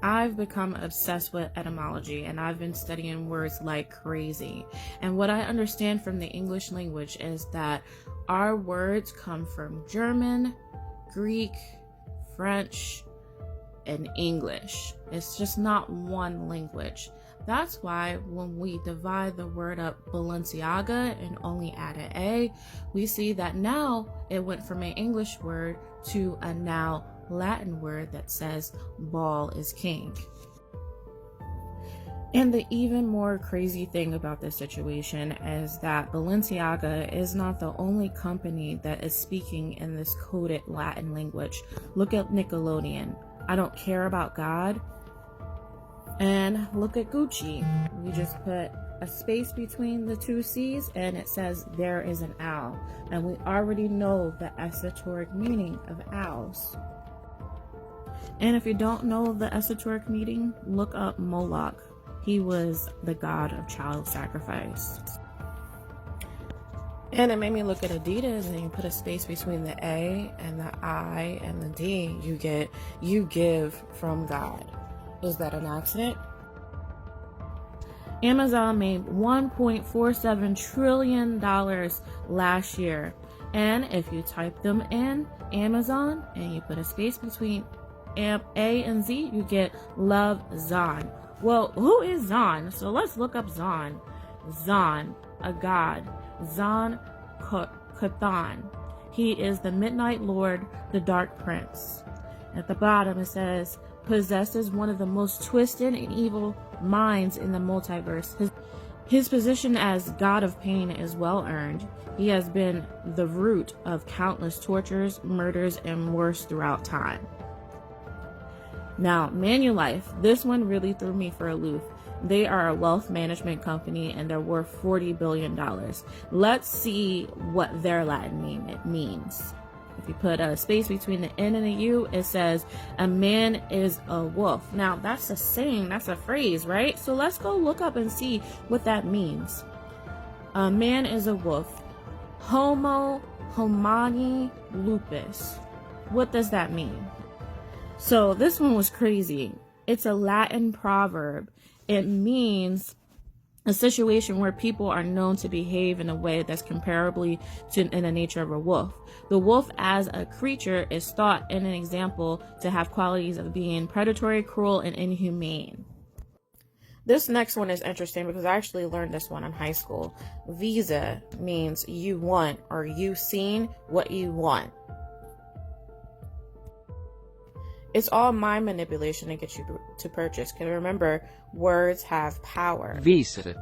I've become obsessed with etymology, and I've been studying words like crazy. And what I understand from the English language is that our words come from German, Greek, French, and English. It's just not one language. That's why when we divide the word up Balenciaga and only add an A, we see that now it went from an English word to a now Latin word that says ball is king. And the even more crazy thing about this situation is that Balenciaga is not the only company that is speaking in this coded Latin language. Look at Nickelodeon. I don't care about God. And look at Gucci. We just put a space between the two C's and it says there is an owl. And we already know the esoteric meaning of owls. And if you don't know the esoteric meaning, look up Moloch. He was the god of child sacrifice. And it made me look at Adidas, and you put a space between the A and the I and the D, you get you give from God. Is that an accident? Amazon made $1.47 trillion last year. And if you type them in Amazon and you put a space between A and Z, you get Love Zon. Well, who is Zon? So let's look up Zon. Zon, a god. Zon Kathan. He is the Midnight Lord, the Dark Prince. At the bottom it says, possesses one of the most twisted and evil minds in the multiverse. His position as God of Pain is well earned. He has been the root of countless tortures, murders, and worse throughout time. Now, Manulife, this one really threw me for a loop. They are a wealth management company and they're worth $40 billion. Let's see what their Latin name means. If you put a space between the N and the U, it says, a man is a wolf. Now, that's a saying, that's a phrase, right? So let's go look up and see what that means. A man is a wolf. Homo homini lupus. What does that mean? So this one was crazy. It's a Latin proverb. It means a situation where people are known to behave in a way that's comparably in the nature of a wolf. The wolf as a creature is thought in an example to have qualities of being predatory, cruel, and inhumane. This next one is interesting because I actually learned this one in high school. Visa means you want or you seen what you want. It's all mind manipulation to get you to purchase. Because remember, words have power. Visa.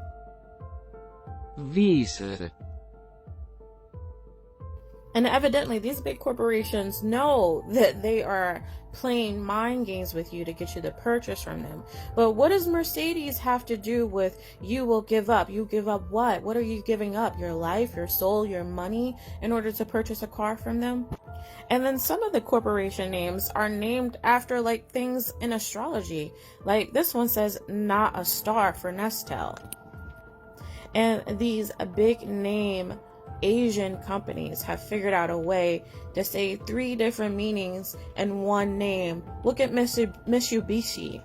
And evidently, these big corporations know that they are playing mind games with you to get you to purchase from them. But what does Mercedes have to do with you will give up? You give up what? What are you giving up? Your life, your soul, your money in order to purchase a car from them? And then some of the corporation names are named after like things in astrology. Like this one says, not a star for Nestle. And these big name Asian companies have figured out a way to say 3 different meanings in one name. Look at Mitsubishi.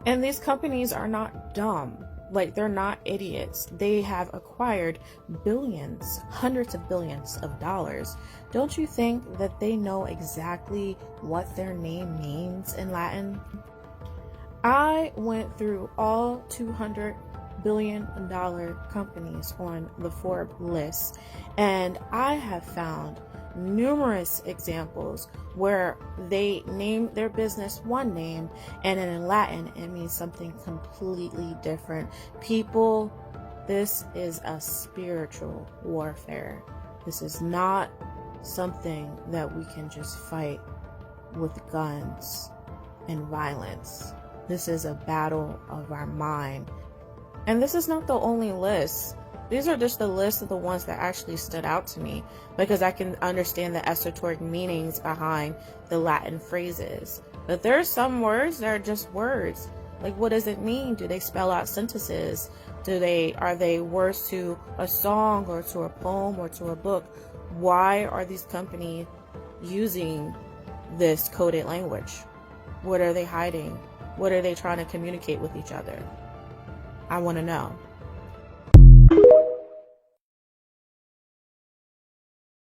And these companies are not dumb. Like, they're not idiots. They have acquired billions, hundreds of billions of dollars. Don't you think that they know exactly what their name means in Latin? I went through all 200 billion dollar companies on the Forbes list, and I have found numerous examples where they name their business one name and in Latin it means something completely different. People, this is a spiritual warfare. This is not something that we can just fight with guns and violence. This is a battle of our mind. And this is not the only list. These are just the list of the ones that actually stood out to me because I can understand the esoteric meanings behind the Latin phrases. But there are some words that are just words. Like, what does it mean? Do they spell out sentences? Are they words to a song or to a poem or to a book? Why are these companies using this coded language? What are they hiding? What are they trying to communicate with each other? I want to know.